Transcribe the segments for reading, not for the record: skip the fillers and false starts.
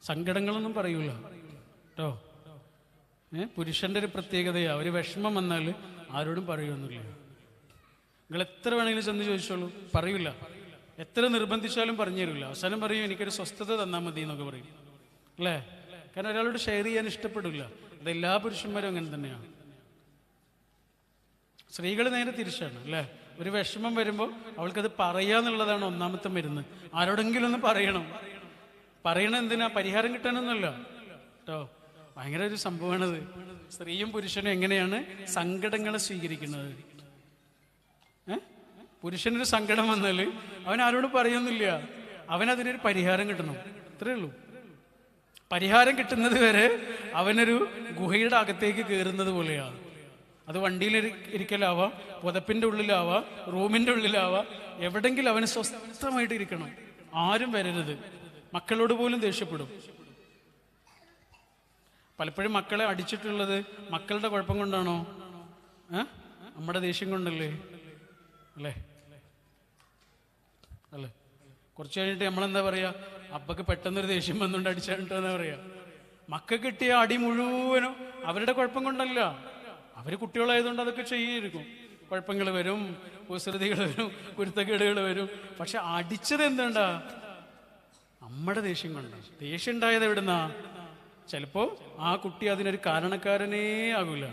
സങ്കടങ്ങളൊന്നും പറയൂല കേട്ടോ. പുരുഷന്റെ ഒരു പ്രത്യേകതയാണ്, ഒരു വിഷമം വന്നാൽ ആരോടും പറയുമൊന്നുമില്ല. നിങ്ങൾ എത്ര വേണമെങ്കിലും ചെന്ന് ചോദിച്ചോളൂ, പറയൂല. എത്ര നിർബന്ധിച്ചാലും പറഞ്ഞു തരില്ല. അവസാനം പറയും എനിക്കൊരു സ്വസ്ഥത തന്നാൽ മതി എന്നൊക്കെ പറയും, അല്ലേ? കാരണം ഒരാളോട് ഷെയർ ചെയ്യാൻ ഇഷ്ടപ്പെടില്ല. അതെല്ലാ പുരുഷന്മാരും അങ്ങനെ തന്നെയാണ്. സ്ത്രീകൾ നേരെ തിരിച്ചാണ്, അല്ലേ? ഒരു വിഷമം വരുമ്പോൾ അവൾക്കത് പറയാന്നുള്ളതാണ് ഒന്നാമത്തെ മരുന്ന്. ആരോടെങ്കിലും ഒന്ന് പറയണം. പറയണ എന്തിനാ? പരിഹാരം കിട്ടാനൊന്നുമല്ല കേട്ടോ. ഭയങ്കര ഒരു സംഭവമാണത്. സ്ത്രീയും പുരുഷനും എങ്ങനെയാണ് സങ്കടങ്ങളെ സ്വീകരിക്കുന്നത്. പുരുഷനൊരു സങ്കടം വന്നാൽ അവൻ ആരോടും പറയുന്നില്ല, അവനതിനൊരു പരിഹാരം കിട്ടണം, അത്രേ ഉള്ളൂ. പരിഹാരം കിട്ടുന്നത് വരെ അവനൊരു ഗുഹയുടെ അകത്തേക്ക് കയറുന്നത് പോലെയാണ്. അത് വണ്ടിയിൽ ഇരിക്കലാവാം, പുതപ്പിൻ്റെ ഉള്ളിലാവാം, റൂമിൻ്റെ ഉള്ളിലാവാം, എവിടെങ്കിലും അവന് സ്വസ്ഥമായിട്ട് ഇരിക്കണം. ആരും വരരുത്. മക്കളോട് പോലും ദേഷ്യപ്പെടും. പലപ്പോഴും മക്കളെ അടിച്ചിട്ടുള്ളത് മക്കളുടെ കുഴപ്പം കൊണ്ടാണോ? നമ്മുടെ ദേഷ്യം കൊണ്ടല്ലേ? അല്ലേ? അല്ലേ? കുറച്ച് കഴിഞ്ഞിട്ട് നമ്മളെന്താ പറയാ? അപ്പക്ക് പെട്ടെന്നൊരു ദേഷ്യം വന്നുകൊണ്ട് അടിച്ചാട്ടോ പറയാ. മക്ക കിട്ടിയ അടി മുഴുവനും അവരുടെ കുഴപ്പം കൊണ്ടല്ല. അവര് കുട്ടികളായതുകൊണ്ട് അതൊക്കെ ചെയ്യായിരിക്കും. കുഴപ്പങ്ങൾ വരും, കുസൃതികൾ വരും, കുരുത്തക്കേടുകൾ വരും. പക്ഷെ അടിച്ചത് എന്തുണ്ടാ? നമ്മുടെ ദേഷ്യം കൊണ്ട്. ദേഷ്യം ഉണ്ടായത് എവിടുന്നാ? ചിലപ്പോ ആ കുട്ടി അതിനൊരു കാരണക്കാരനേ ആകൂല.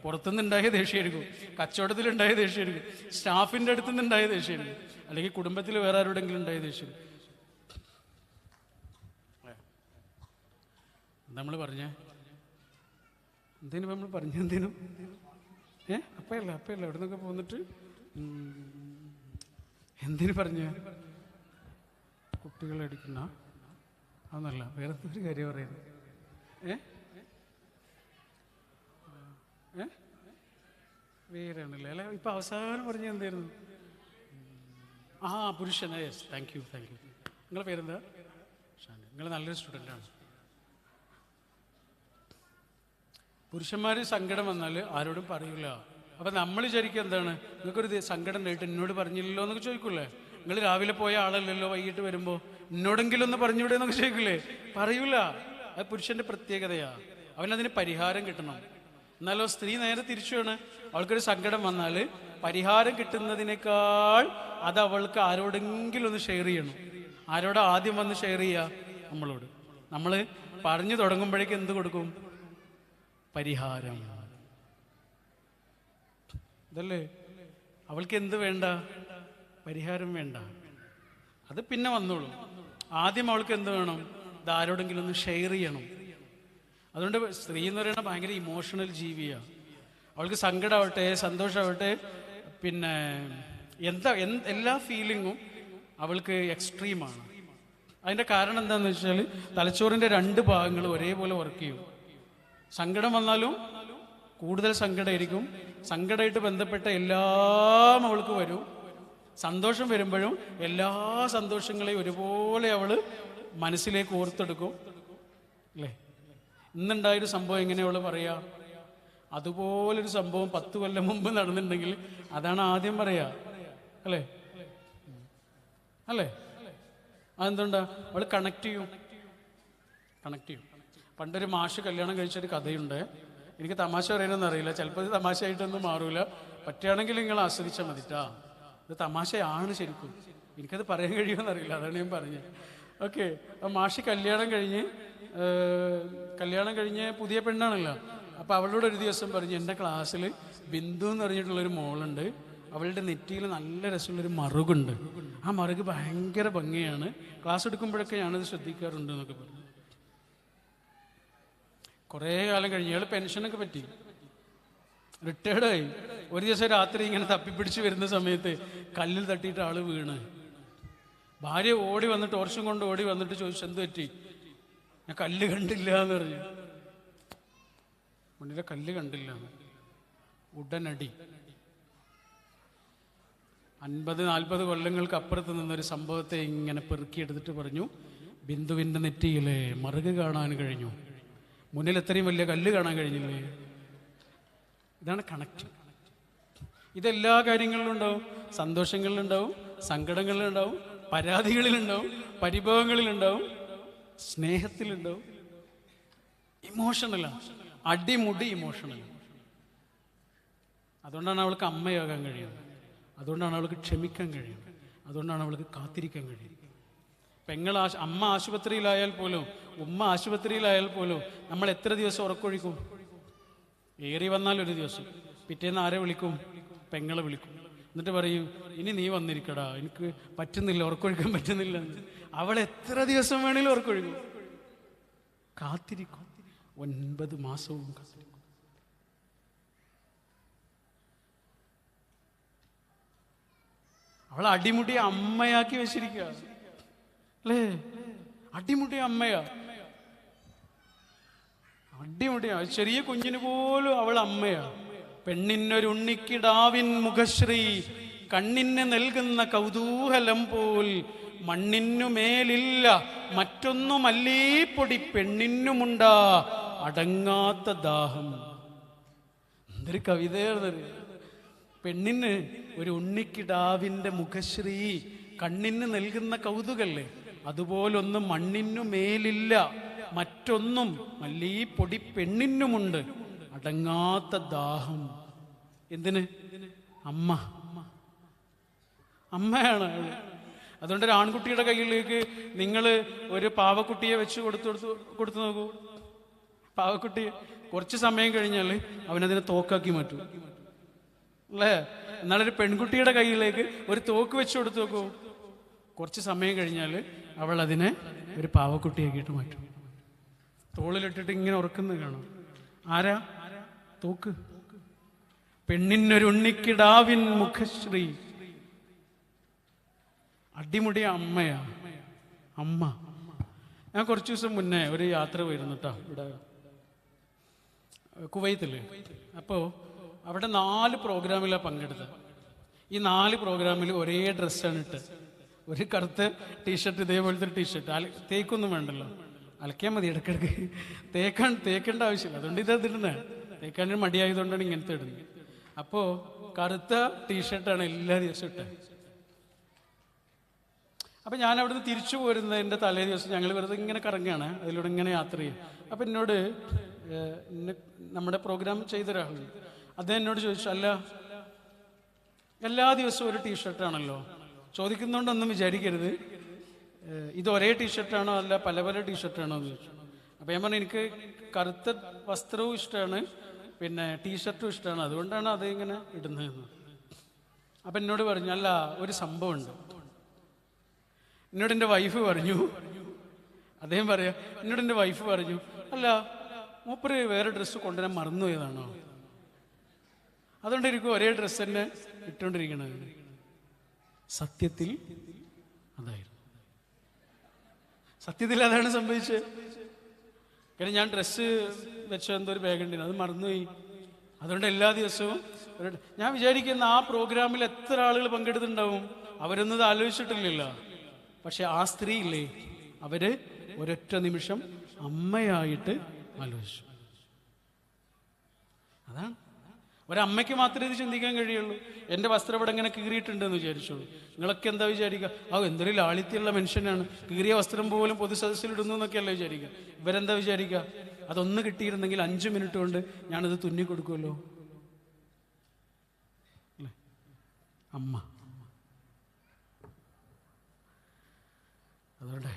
പുറത്തുനിന്നുണ്ടായ ദേഷ്യമായിരിക്കും, കച്ചവടത്തിലുണ്ടായ ദേഷ്യമായിരിക്കും, സ്റ്റാഫിൻ്റെ അടുത്തുനിന്നുണ്ടായ ദേഷ്യമായിരിക്കും, അല്ലെങ്കിൽ കുടുംബത്തിൽ വേറെ ആരോടെങ്കിലും ഉണ്ടായ ദേഷ്യം. നമ്മൾ പറഞ്ഞേ എന്തേനും നമ്മൾ പറഞ്ഞ എന്തേനും അപ്പയല്ല എവിടെ നിന്നൊക്കെ പോന്നിട്ട് എന്തിനു പറഞ്ഞ? കുട്ടികളെ അടിക്കുന്ന അതൊന്നല്ല, വേറെ ഒരു കാര്യം പറയുന്നത്. വേറെയാണല്ലേ അല്ലെ? ഇപ്പൊ അവസാനം പറഞ്ഞ എന്തായിരുന്നു? പുരുഷൻ. Yes, thank you. നിങ്ങളെ പേരെന്താ? നിങ്ങൾ നല്ലൊരു സ്റ്റുഡൻ്റാണ്. പുരുഷന്മാർ സങ്കടം വന്നാൽ ആരോടും പറയില്ല. അപ്പം നമ്മൾ വിചാരിക്കുക എന്താണ്, നിങ്ങൾക്കൊരു സങ്കടം ഉണ്ടായിട്ട് എന്നോട് പറഞ്ഞില്ലല്ലോ എന്നൊക്കെ ചോദിക്കൂലേ? നിങ്ങൾ രാവിലെ പോയ ആളല്ലല്ലോ, വൈകിട്ട് വരുമ്പോൾ എന്നോടെങ്കിലും ഒന്ന് പറഞ്ഞൂടെ എന്നൊക്കെ ചോദിക്കൂലേ? പറയൂല. അത് പുരുഷന്റെ പ്രത്യേകതയാണ്. അവനതിന് പരിഹാരം കിട്ടണം. എന്നാലോ സ്ത്രീ നേരെ തിരിച്ചുമാണ്. അവൾക്കൊരു സങ്കടം വന്നാൽ പരിഹാരം കിട്ടുന്നതിനേക്കാൾ അത് അവൾക്ക് ആരോടെങ്കിലും ഒന്ന് ഷെയർ ചെയ്യണം. ആരോടാ ആദ്യം വന്ന് ഷെയർ ചെയ്യുക? നമ്മളോട്. നമ്മൾ പറഞ്ഞു തുടങ്ങുമ്പോഴേക്കും എന്ത് കൊടുക്കും? പരിഹാരം. ഇതല്ലേ? അവൾക്ക് എന്ത് വേണ്ട? പരിഹാരം വേണ്ട. അത് പിന്നെ വന്നോളൂ. ആദ്യം അവൾക്ക് എന്ത് വേണം? ഇത് ആരോടെങ്കിലും ഒന്ന് ഷെയർ ചെയ്യണം. അതുകൊണ്ട് സ്ത്രീ എന്ന് പറയുന്നത് ഭയങ്കര ഇമോഷണൽ ജീവിയാണ്. അവൾക്ക് സങ്കടമാവട്ടെ, സന്തോഷമാവട്ടെ, പിന്നെ എല്ലാ ഫീലിങ്ങും അവൾക്ക് എക്സ്ട്രീമാണ്. അതിൻ്റെ കാരണം എന്താണെന്ന് വെച്ചാൽ തലച്ചോറിൻ്റെ 2 ഭാഗങ്ങൾ ഒരേപോലെ വർക്ക് ചെയ്യും. സങ്കടം വന്നാലും കൂടുതൽ സങ്കടമായിരിക്കും. സങ്കടമായിട്ട് ബന്ധപ്പെട്ട എല്ലാം അവൾക്ക് വരും. സന്തോഷം വരുമ്പോഴും എല്ലാ സന്തോഷങ്ങളെയും ഒരുപോലെ അവൾ മനസ്സിലേക്ക് ഓർത്തെടുക്കും, അല്ലേ? ഇന്നുണ്ടായൊരു സംഭവം എങ്ങനെ അവൾ പറയാ? അതുപോലൊരു സംഭവം 10 കൊല്ലം മുമ്പ് നടന്നിട്ടുണ്ടെങ്കിൽ അതാണ് ആദ്യം പറയാ, അല്ലേ? അതെന്തുകൊണ്ടാ? അവൾ കണക്ട് ചെയ്യും. പണ്ടൊരു മാഷ് കല്യാണം കഴിച്ചൊരു കഥയുണ്ട്. എനിക്ക് തമാശ പറയാനൊന്നും അറിയില്ല, ചിലപ്പോൾ ഇത് തമാശയായിട്ടൊന്നും മാറൂല. പറ്റുകയാണെങ്കിൽ നിങ്ങൾ ആസ്വദിച്ചാൽ മതിട്ടാ. ഇത് തമാശയാണ് ശരിക്കും. എനിക്കത് പറയാൻ കഴിയുമെന്ന് അറിയില്ല, അതാണ് ഞാൻ പറഞ്ഞത്. ഓക്കെ. അപ്പം മാഷി കല്യാണം കഴിഞ്ഞ് പുതിയ പെണ്ണാണല്ലോ. അപ്പം അവളോട് ഒരു ദിവസം പറഞ്ഞു, എൻ്റെ ക്ലാസ്സിൽ ബിന്ദു എന്ന് പറഞ്ഞിട്ടുള്ളൊരു മോളുണ്ട്, അവളുടെ നെറ്റിയിൽ നല്ല രസമുള്ളൊരു മറുകുണ്ട്, ആ മറുക് ഭയങ്കര ഭംഗിയാണ്, ക്ലാസ് എടുക്കുമ്പോഴൊക്കെ ഞാനത് ശ്രദ്ധിക്കാറുണ്ട് എന്നൊക്കെ പറഞ്ഞു. കുറേ കാലം കഴിഞ്ഞ് അയാൾ പെൻഷനൊക്കെ പറ്റി, റിട്ടയർഡായി. ഒരു ദിവസം രാത്രി ഇങ്ങനെ തപ്പിപ്പിടിച്ച് വരുന്ന സമയത്ത് കല്ലിൽ തട്ടിയിട്ട് ആള് വീണ്. ഭാര്യ ഓടി വന്നിട്ട് ടോർച്ചും കൊണ്ട് ഓടി വന്നിട്ട് ചോദിച്ചു, എന്ത് പറ്റി? ഞാൻ കല്ല് കണ്ടില്ല എന്ന് പറഞ്ഞു. മുന്നിലെ കല്ല് കണ്ടില്ല. ഉടനടി 50-40 കൊല്ലങ്ങൾക്ക് അപ്പുറത്ത് നിന്നൊരു സംഭവത്തെ ഇങ്ങനെ പെറുക്കിയെടുത്തിട്ട് പറഞ്ഞു, ബിന്ദുവിൻ്റെ നെറ്റിയിലെ മറുക് കാണാൻ കഴിഞ്ഞു, മുന്നിൽ എത്രയും വലിയ കല്ല് കാണാൻ കഴിഞ്ഞില്ലേ? ഇതാണ് കണക്ട്. ഇതെല്ലാ കാര്യങ്ങളിലും ഉണ്ടാവും. സന്തോഷങ്ങളിലുണ്ടാവും, സങ്കടങ്ങളിലുണ്ടാവും, പരാതികളിലുണ്ടാവും, പരിഭവങ്ങളിലുണ്ടാവും, സ്നേഹത്തിലുണ്ടാവും, ഇമോഷണലാണ്, അടിമുടി ഇമോഷണലാണ്. അതുകൊണ്ടാണ് അവൾക്ക് അമ്മയാകാൻ കഴിയുന്നത്, അതുകൊണ്ടാണ് അവൾക്ക് ക്ഷമിക്കാൻ കഴിയുന്നത്, അതുകൊണ്ടാണ് അവൾക്ക് കാത്തിരിക്കാൻ കഴിയുന്നത്. അമ്മ ആശുപത്രിയിലായാൽ പോലും, ഉമ്മ ആശുപത്രിയിലായാൽ പോലും നമ്മൾ എത്ര ദിവസം ഉറക്കൊഴിക്കും? ഏറി വന്നാൽ ഒരു ദിവസം, പിറ്റേന്ന് ആരെ വിളിക്കും? പെങ്ങളെ വിളിക്കും. എന്നിട്ട് പറയും, ഇനി നീ വന്നിരിക്കടാ, എനിക്ക് പറ്റുന്നില്ല, ഉറക്കൊഴിക്കാൻ പറ്റുന്നില്ല. അവൾ എത്ര ദിവസം വേണേലും ഉറക്കൊഴിക്കും, കാത്തിരിക്കും, 9 മാസവും കാത്തിരിക്കും. അവൾ അടിമുടി അമ്മയാക്കി വെച്ചിരിക്കുക അല്ലേ? അടിമുടി അമ്മയാ, അടിമുടിയാ. ചെറിയ കുഞ്ഞിന് പോലും അവൾ അമ്മയാ. പെണ്ണിനൊരുണ്ണിക്കിടാവിൻ മുഖശ്രീ, കണ്ണിന് നൽകുന്ന കൗതൂഹലം പോൽ മണ്ണിനു മേലില്ല മറ്റൊന്നുമല്ലീപ്പൊടി, പെണ്ണിനുമുണ്ടാ അടങ്ങാത്ത ദാഹം. എന്തൊരു കവിതയാണ്! പെണ്ണിന് ഒരു ഉണ്ണിക്കിടാവിൻ്റെ മുഖശ്രീ, കണ്ണിന് നൽകുന്ന കൗതുകല്ലേ, അതുപോലൊന്നും മണ്ണിനു മേലില്ല മറ്റൊന്നും, മല്ലീപ്പൊടി പെണ്ണിനുമുണ്ട് അടങ്ങാത്ത ദാഹം. എന്തിന്? അമ്മ, അമ്മയാണ്. അതുകൊണ്ട് ഒരു ആൺകുട്ടിയുടെ കയ്യിലേക്ക് നിങ്ങൾ ഒരു പാവക്കുട്ടിയെ വെച്ച് കൊടുത്തു നോക്കൂ. പാവക്കുട്ടിയെ കുറച്ച് സമയം കഴിഞ്ഞാൽ അവനതിനെ തോക്കാക്കി മാറ്റും അല്ലേ? എന്നാലൊരു പെൺകുട്ടിയുടെ കയ്യിലേക്ക് ഒരു തോക്ക് വെച്ച് കൊടുത്തു നോക്കൂ, കുറച്ച് സമയം കഴിഞ്ഞാൽ അവൾ അതിനെ ഒരു പാവക്കുട്ടിയാക്കിയിട്ട് മാറ്റും. തോളിലിട്ടിട്ട് ഇങ്ങനെ ഉറക്കുന്നത് കാണാം. ആരാ? തോക്ക്. പെണ്ണിനൊരുണ്ണിക്കിടാവിൻ മുഖശ്രീ, അടിമുടി അമ്മയാ, അമ്മ. ഞാൻ കുറച്ച് ദിവസം മുന്നേ ഒരു യാത്ര പോയിരുന്നു കേട്ടോ, ഇവിടെ കുവൈത്തിൽ. അപ്പോൾ അവിടെ 4 പ്രോഗ്രാമിലാണ് പങ്കെടുത്തത്. ഈ 4 പ്രോഗ്രാമിൽ ഒരേ ഡ്രസ്സാണ് ഇട്ടത്. ഒരു കറുത്ത ടീഷർട്ട്, ഇതേപോലത്തെ ഒരു ടീഷർട്ട്. തേക്കൊന്നും വേണ്ടല്ലോ, അലക്കിയാൽ മതി ഇടയ്ക്കിടയ്ക്ക്. തേക്കേണ്ട ആവശ്യമില്ല, അതുകൊണ്ട് ഇത് ഇടുന്നത്. തേക്കാൻ മടിയായതുകൊണ്ടാണ് ഇങ്ങനത്തെ ഇടുന്നത്. അപ്പോൾ കറുത്ത ടീഷർട്ടാണ് എല്ലാ ദിവസവും ഇട്ടത്. അപ്പം ഞാൻ അവിടുന്ന് തിരിച്ചു പോരുന്നതിൻ്റെ തലേ ദിവസം ഞങ്ങൾ വെറുതെ ഇങ്ങനെ കറങ്ങുകയാണ്, അതിലൂടെ ഇങ്ങനെ യാത്ര ചെയ്യും. അപ്പം എന്നോട് നമ്മുടെ പ്രോഗ്രാം ചെയ്ത ഒരാളുണ്ട്, അദ്ദേഹം എന്നോട് ചോദിച്ചു, അല്ല എല്ലാ ദിവസവും ഒരു ടീഷർട്ടാണല്ലോ, ചോദിക്കുന്നതുകൊണ്ടൊന്നും വിചാരിക്കരുത്, ഇത് ഒരേ ടീഷർട്ടാണോ അല്ല പല പല ടീഷർട്ടാണോ എന്ന് ചോദിച്ചു. അപ്പം ഞാൻ പറഞ്ഞു, എനിക്ക് കറുത്ത വസ്ത്രവും ഇഷ്ടമാണ്, പിന്നെ ടീഷർട്ടും ഇഷ്ടമാണ്, അതുകൊണ്ടാണ് അത് ഇങ്ങനെ ഇടുന്നതെന്ന്. അപ്പം എന്നോട് പറഞ്ഞു, അല്ല ഒരു സംഭവമുണ്ട്. എന്നോട് എൻ്റെ വൈഫ് പറഞ്ഞു, അദ്ദേഹം പറയാ, എന്നോട് എൻ്റെ വൈഫ് പറഞ്ഞു, അല്ല മൂപ്പര് വേറെ ഡ്രസ്സ് കൊണ്ടുവരാൻ മറന്നുപോയതാണോ, അതുകൊണ്ടിരിക്കും ഒരേ ഡ്രസ്സ് തന്നെ ഇട്ടുകൊണ്ടിരിക്കണത്. സത്യത്തിൽ അതായിരുന്നു, സത്യത്തിൽ അതാണ് സംഭവിച്ചത്. കാരണം ഞാൻ ഡ്രസ്സ് വെച്ച എന്തോ ഒരു ബാഗ് ഉണ്ടായിരുന്നു, അത് മറന്നുപോയി. അതുകൊണ്ട് എല്ലാ ദിവസവും ഞാൻ വിചാരിക്കുന്ന ആ പ്രോഗ്രാമിൽ എത്ര ആളുകൾ പങ്കെടുത്തിട്ടുണ്ടാവും, അവരൊന്നും ഇത് ആലോചിച്ചിട്ടില്ലല്ലോ. പക്ഷെ ആ സ്ത്രീ ഇല്ലേ, അവര് ഒരൊറ്റ നിമിഷം അമ്മയായിട്ട് ആലോചിച്ചു. അതാണ് ഒരമ്മയ്ക്ക് മാത്രമേ ഇത് ചിന്തിക്കാൻ കഴിയുള്ളൂ. എൻ്റെ വസ്ത്രം ഇവിടെ ഇങ്ങനെ കീറിയിട്ടുണ്ടെന്ന് വിചാരിച്ചോളൂ. നിങ്ങളൊക്കെ എന്താ വിചാരിക്കുക, എന്തൊരു ലാളിത്യമുള്ള മനുഷ്യനാണ്, കീറിയ വസ്ത്രം പോലും പൊതുസദസ്സിലിടുന്നു എന്നൊക്കെയല്ല വിചാരിക്കുക. ഇവരെന്താ വിചാരിക്കുക, അതൊന്ന് കിട്ടിയിരുന്നെങ്കിൽ 5 മിനിറ്റ് കൊണ്ട് ഞാനത് തുന്നിക്കൊടുക്കുമല്ലോ. അല്ലേ? അമ്മ. അതുകൊണ്ട്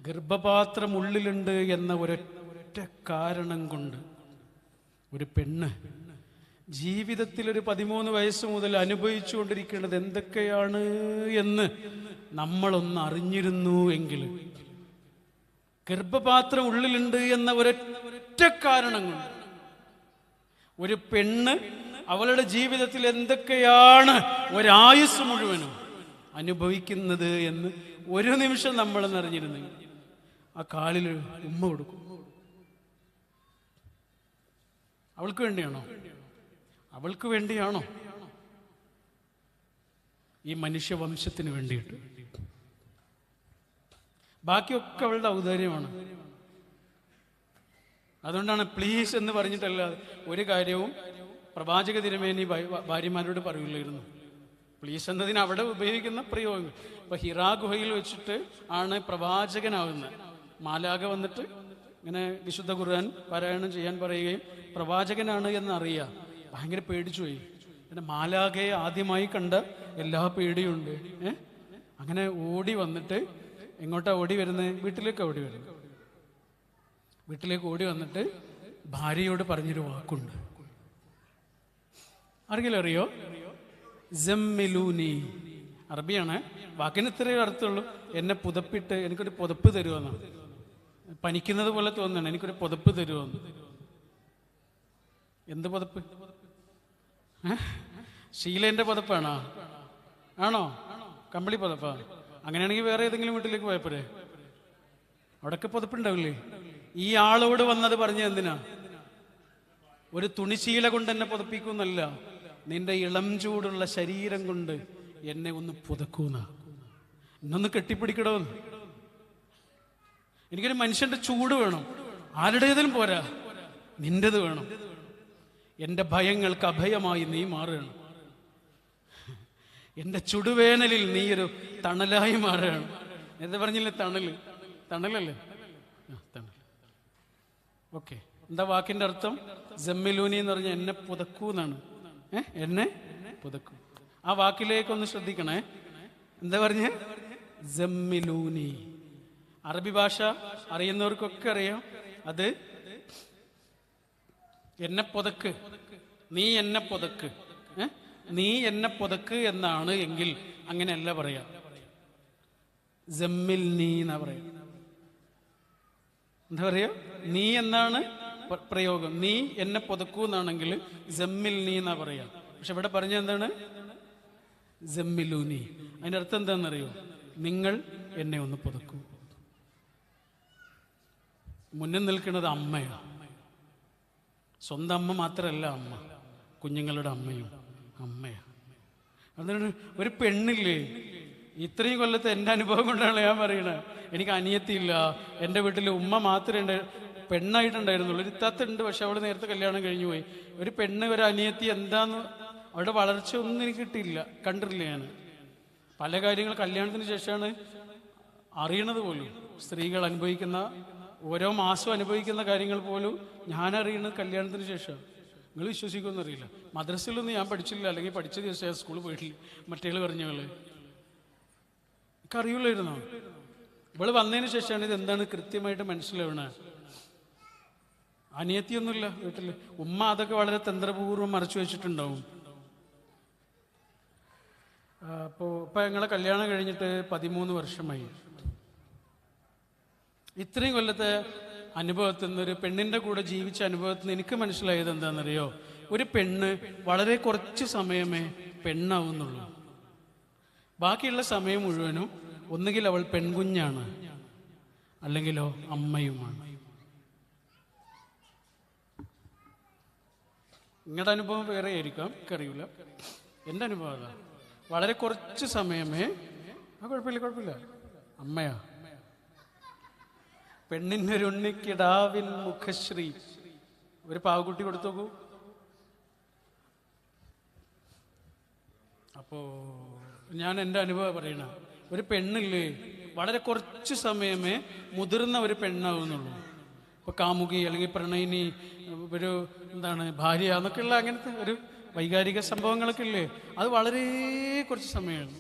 ഗർഭപാത്രം ഉള്ളിലുണ്ട് എന്ന ഒരൊറ്റ കാരണം കൊണ്ട് ഒരു പെണ്ണ് ജീവിതത്തിൽ ഒരു 13 വയസ്സ് മുതൽ അനുഭവിച്ചു കൊണ്ടിരിക്കേണ്ടത് എന്തൊക്കെയാണ് എന്ന് നമ്മളൊന്ന് അറിഞ്ഞിരുന്നു എങ്കിൽ, ഗർഭപാത്രം ഉള്ളിലുണ്ട് എന്ന ഒരൊറ്റ കാരണം കൊണ്ട് ഒരു പെണ്ണ് അവളുടെ ജീവിതത്തിൽ എന്തൊക്കെയാണ് ഒരായുസ് മുഴുവനും അനുഭവിക്കുന്നത് എന്ന് ഒരു നിമിഷം നമ്മളെന്ന് അറിഞ്ഞിരുന്നെങ്കിൽ ആ കാലിൽ ഉമ്മ കൊടുക്കും. അവൾക്ക് വേണ്ടിയാണോ? അവൾക്ക് വേണ്ടിയാണോ? ഈ മനുഷ്യവംശത്തിന് വേണ്ടിയിട്ട്. ബാക്കിയൊക്കെ അവളുടെ ഔദാര്യമാണ്. അതുകൊണ്ടാണ് പ്ലീസ് എന്ന് പറഞ്ഞിട്ടല്ലാതെ ഒരു കാര്യവും പ്രവാചക തിരുമേനി ഭാര്യമാരോട് പറയില്ലായിരുന്നു. പ്ലീസ് എന്നതിന് അവിടെ ഉപയോഗിക്കുന്ന പ്രയോഗങ്ങൾ. ഇപ്പൊ ഹിറാ ഗുഹയിൽ വെച്ചിട്ട് ആണ് പ്രവാചകനാവുന്നത്. മാലാഖ വന്നിട്ട് ഇങ്ങനെ വിശുദ്ധ ഖുർആൻ പാരായണം ചെയ്യാൻ പറയുകയും പ്രവാചകനാണ് എന്നറിയാം. ഭയങ്കര പേടിച്ചുപോയി. പിന്നെ മാലാഖയെ ആദ്യമായി കണ്ട എല്ലാ പേടിയുണ്ട്. അങ്ങനെ ഓടി വന്നിട്ട് എങ്ങോട്ടാ ഓടി വരുന്നത്? വീട്ടിലേക്ക് ഓടി വരുന്നത്. വീട്ടിലേക്ക് ഓടി വന്നിട്ട് ഭാര്യയോട് പറഞ്ഞൊരു വാക്കുണ്ട്. ആർക്കെങ്കിലും അറിയോ? ജമ്മിലൂനി. അറബിയാണ്. വാക്കിന് ഇത്രയും അർത്ഥമുള്ളൂ. എന്നെ പുതപ്പിട്ട് എനിക്കൊരു പുതപ്പ് തരുമെന്നാണ്. പനിക്കുന്നത് പോലെ തോന്നുന്നു. എനിക്കൊരു പുതപ്പ് തരുമെന്ന്. എന്ത് പുതപ്പ്? ഷീലേന്റെ പുതപ്പാണോ? ആണോ? കമ്പിളി പുതപ്പാ? അങ്ങനെയാണെങ്കിൽ വേറെ ഏതെങ്കിലും വീട്ടിലേക്ക് പോയപ്പോരെ? അവിടെയൊക്കെ പുതപ്പുണ്ടാവില്ലേ? ഈ ആളോട് വന്നത് പറഞ്ഞ എന്തിനാ? ഒരു തുണിശീല കൊണ്ട് എന്നെ പുതപ്പിക്കുന്നല്ല, നിന്റെ ഇളം ചൂടുള്ള ശരീരം കൊണ്ട് എന്നെ ഒന്ന് പുതക്കൂന്ന, എന്നൊന്ന് കെട്ടിപ്പിടിക്കണമെന്ന്. എനിക്കൊരു മനുഷ്യന്റെ ചൂട് വേണം. ആരുടേതിലും പോരാ, നിന്റേത് വേണം. എൻ്റെ ഭയങ്ങൾക്ക് അഭയമായി നീ മാറുകയാണ്. എൻ്റെ ചുടുവേനലിൽ നീ ഒരു തണലായി മാറുകയാണ്. എന്താ പറഞ്ഞില്ലേ? തണല്. തണലല്ലേ? തണൽ. ഓക്കെ. എന്താ വാക്കിന്റെ അർത്ഥം? ജമ്മിലൂനി എന്ന് പറഞ്ഞാൽ എന്നെ പുതക്കൂ എന്നാണ്. എന്നെ പുതക്കൂ. ആ വാക്കിലേക്കൊന്ന് ശ്രദ്ധിക്കണേ. എന്താ പറഞ്ഞ? ജമ്മിലൂനി. അറബി ഭാഷ അറിയുന്നവർക്കൊക്കെ അറിയാം. അത് എന്നെ പുതക്ക്, നീ എന്നെ പുതക്ക്, നീ എന്നെ പുതക്ക് എന്നാണ് എങ്കിൽ അങ്ങനെയല്ല പറയാ. ജമ്മിൽ നീ എന്നാ പറയാ. എന്താ പറയാ? നീ എന്നാണ് പ്രയോഗം. നീ എന്നെ പുതക്കൂ എന്നാണെങ്കിൽ ജമ്മിൽ നീ എന്നാ പറയാ. പക്ഷെ ഇവിടെ പറഞ്ഞ എന്താണ്? ജമ്മിലൂനി. അതിന്റെ അർത്ഥം എന്താണെന്നറിയോ? നിങ്ങൾ എന്നെ ഒന്ന് പുതക്കൂ. മുന്നിൽ നിൽക്കുന്നത് അമ്മയാണ്. സ്വന്തം അമ്മ മാത്രമല്ല അമ്മ, കുഞ്ഞുങ്ങളുടെ അമ്മയും അമ്മയാണ്. അതുകൊണ്ട് ഒരു പെണ്ണില്ലേ, ഇത്രയും കൊല്ലത്തെ എൻ്റെ അനുഭവം കൊണ്ടാണ് ഞാൻ പറയണത്. എനിക്ക് അനിയത്തിയില്ല. എൻ്റെ വീട്ടിൽ ഉമ്മ മാത്രമേ പെണ്ണായിട്ടുണ്ടായിരുന്നുള്ളൂ. ഒരു ഇത്താത്തുണ്ട്, പക്ഷെ അവൾ നേരത്തെ കല്യാണം കഴിഞ്ഞു പോയി. ഒരു പെണ്ണ്, ഒരു അനിയത്തി എന്താന്ന് അവളുടെ വളർച്ച ഒന്നും എനിക്ക് കിട്ടിയില്ല, കണ്ടിട്ടില്ല. ഞാൻ പല കാര്യങ്ങൾ കല്യാണത്തിന് ശേഷമാണ് അറിയണത് പോലും. സ്ത്രീകൾ അനുഭവിക്കുന്ന, ഓരോ മാസവും അനുഭവിക്കുന്ന കാര്യങ്ങൾ പോലും ഞാൻ അറിയുന്നത് കല്യാണത്തിന് ശേഷം. നിങ്ങൾ വിശ്വസിക്കുമെന്ന് അറിയില്ല. മദ്രസയിലൊന്നും ഞാൻ പഠിച്ചില്ല, അല്ലെങ്കിൽ പഠിച്ച ദിവസം ഞാൻ സ്കൂളിൽ പോയിട്ടില്ല. മറ്റേള് പറഞ്ഞവള് എനിക്കറിയില്ലായിരുന്നോ? ഇവള് വന്നതിന് ശേഷമാണ് ഇതെന്താണ് കൃത്യമായിട്ട് മനസ്സിലാവണത്. അനിയത്തിയൊന്നുമില്ല വീട്ടില്. ഉമ്മ അതൊക്കെ വളരെ തന്ത്രപൂർവ്വം മറച്ചു വെച്ചിട്ടുണ്ടാവും. ഇപ്പൊ ഞങ്ങളെ കല്യാണം കഴിഞ്ഞിട്ട് 13 വർഷമായി. ഇത്രയും കൊല്ലത്തെ അനുഭവത്തിൽ നിന്ന്, ഒരു പെണ്ണിന്റെ കൂടെ ജീവിച്ച അനുഭവത്തിൽ നിന്ന് എനിക്ക് മനസ്സിലായത് എന്താണെന്നറിയോ? ഒരു പെണ്ണ് വളരെ കുറച്ച് സമയമേ പെണ്ണാവുന്നുള്ളൂ. ബാക്കിയുള്ള സമയം മുഴുവനും ഒന്നുകിൽ അവൾ പെൺകുഞ്ഞാണ്, അല്ലെങ്കിലോ അമ്മയുമാണ്. നിങ്ങളുടെ അനുഭവം വേറെ ആയിരിക്കാം, എനിക്കറിയില്ല. എൻ്റെ അനുഭവം അതാ. വളരെ കുറച്ച് സമയമേ, കുഴപ്പമില്ല, അമ്മയാ. പെണ്ണിനൊരു ഉണ്ണിക്കിടാവിൻ മുഖശ്രീ. ഒരു പാവക്കുട്ടി കൊടുത്തു നോക്കൂ. അപ്പോ ഞാൻ എൻ്റെ അനുഭവം പറയണ, ഒരു പെണ്ണില്ലേ വളരെ കുറച്ച് സമയമേ മുതിർന്ന ഒരു പെണ്ണാവുന്നുള്ളൂ. ഇപ്പൊ കാമുകി അല്ലെങ്കിൽ പ്രണയിനി, ഒരു ഭാര്യ എന്നൊക്കെയുള്ള അങ്ങനത്തെ ഒരു വൈകാരിക സംഭവങ്ങളൊക്കെ ഇല്ലേ, അത് വളരെ കുറച്ച് സമയമാണ്.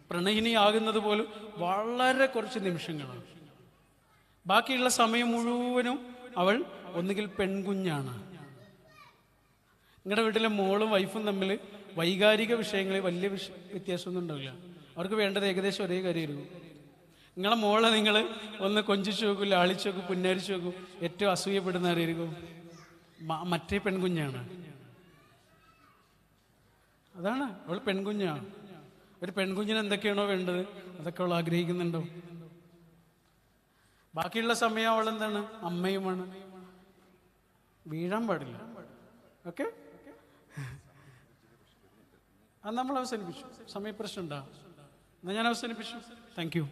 പ്രണയിനി ആകുന്നത് പോലും വളരെ കുറച്ച് നിമിഷങ്ങളാണ്. ബാക്കിയുള്ള സമയം മുഴുവനും അവൾ ഒന്നുകിൽ പെൺകുഞ്ഞാണ്. നിങ്ങളുടെ വീട്ടിലെ മോളും വൈഫും തമ്മിൽ വൈകാരിക വിഷയങ്ങളിൽ വലിയ വ്യത്യാസമൊന്നും ഉണ്ടാവില്ല. അവർക്ക് വേണ്ടത് ഏകദേശം ഒരേ കാര്യമായിരിക്കും. നിങ്ങളെ മോളെ നിങ്ങൾ ഒന്ന് കൊഞ്ചിച്ചു നോക്കൂ, ലാളിച്ചു നോക്കൂ, പുന്നാരിച്ചു നോക്കൂ. ഏറ്റവും അസൂയപ്പെടുന്ന ആരായിരിക്കും? മറ്റേ പെൺകുഞ്ഞാണ്. അതാണ്, അവൾ പെൺകുഞ്ഞാണ്. ഒരു പെൺകുഞ്ഞിന് എന്തൊക്കെയാണോ വേണ്ടത് അതൊക്കെ അവൾ ആഗ്രഹിക്കുന്നുണ്ടോ? ബാക്കിയുള്ള സമയം അവൾ എന്താണ്? അമ്മയുമാണ്. വീഴാൻ പാടില്ല. ഓക്കെ, അത് നമ്മൾ അവസാനിപ്പിച്ചു. സമയപ്രശ്നം ഉണ്ടാ? എന്നാൽ ഞാൻ അവസാനിപ്പിച്ചു. Thank you.